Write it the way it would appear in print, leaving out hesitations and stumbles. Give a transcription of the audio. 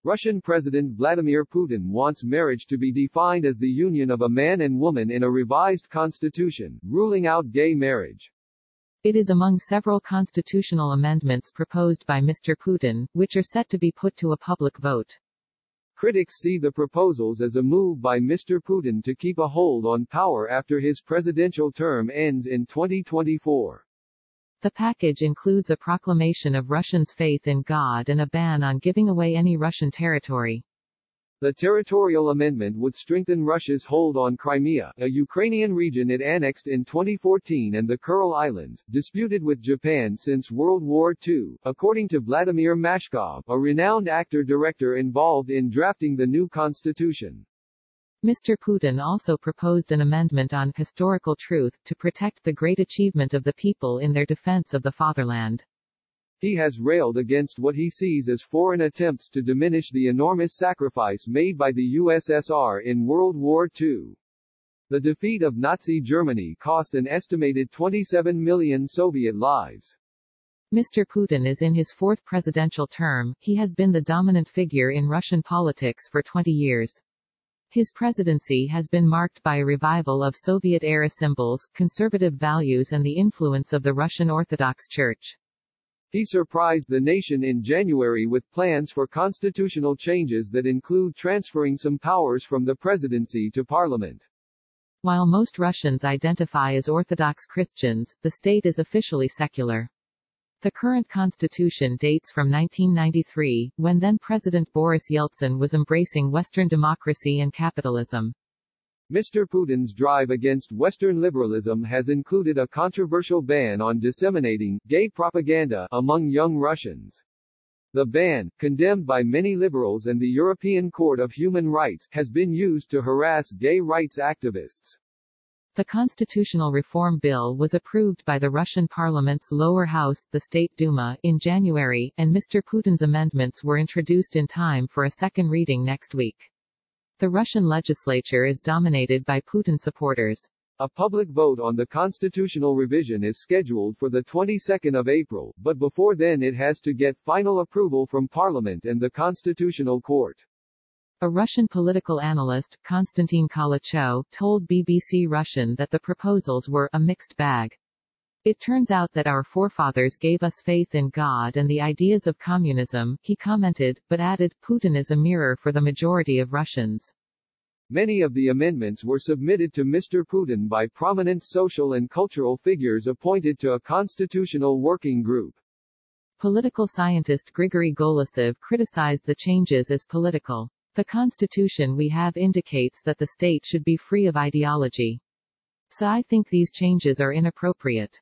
Russian President Vladimir Putin wants marriage to be defined as the union of a man and woman in a revised constitution, ruling out gay marriage. It is among several constitutional amendments proposed by Mr. Putin, which are set to be put to a public vote. Critics see the proposals as a move by Mr. Putin to keep a hold on power after his presidential term ends in 2024. The package includes a proclamation of Russians' faith in God and a ban on giving away any Russian territory. The territorial amendment would strengthen Russia's hold on Crimea, a Ukrainian region it annexed in 2014, and the Kuril Islands, disputed with Japan since World War II, according to Vladimir Mashkov, a renowned actor-director involved in drafting the new constitution. Mr. Putin also proposed an amendment on historical truth, to protect the great achievement of the people in their defense of the fatherland. He has railed against what he sees as foreign attempts to diminish the enormous sacrifice made by the USSR in World War II. The defeat of Nazi Germany cost an estimated 27 million Soviet lives. Mr. Putin is in his fourth presidential term. He has been the dominant figure in Russian politics for 20 years. His presidency has been marked by a revival of Soviet-era symbols, conservative values and the influence of the Russian Orthodox Church. He surprised the nation in January with plans for constitutional changes that include transferring some powers from the presidency to parliament. While most Russians identify as Orthodox Christians, the state is officially secular. The current constitution dates from 1993, when then-President Boris Yeltsin was embracing Western democracy and capitalism. Mr. Putin's drive against Western liberalism has included a controversial ban on disseminating gay propaganda among young Russians. The ban, condemned by many liberals and the European Court of Human Rights, has been used to harass gay rights activists. The constitutional reform bill was approved by the Russian parliament's lower house, the State Duma, in January, and Mr. Putin's amendments were introduced in time for a second reading next week. The Russian legislature is dominated by Putin supporters. A public vote on the constitutional revision is scheduled for the 22nd of April, but before then it has to get final approval from Parliament and the Constitutional Court. A Russian political analyst, Konstantin Kalacho, told BBC Russian that the proposals were a mixed bag. It turns out that our forefathers gave us faith in God and the ideas of communism, he commented, but added, Putin is a mirror for the majority of Russians. Many of the amendments were submitted to Mr. Putin by prominent social and cultural figures appointed to a constitutional working group. Political scientist Grigory Golosev criticized the changes as political. The constitution we have indicates that the state should be free of ideology. So I think these changes are inappropriate.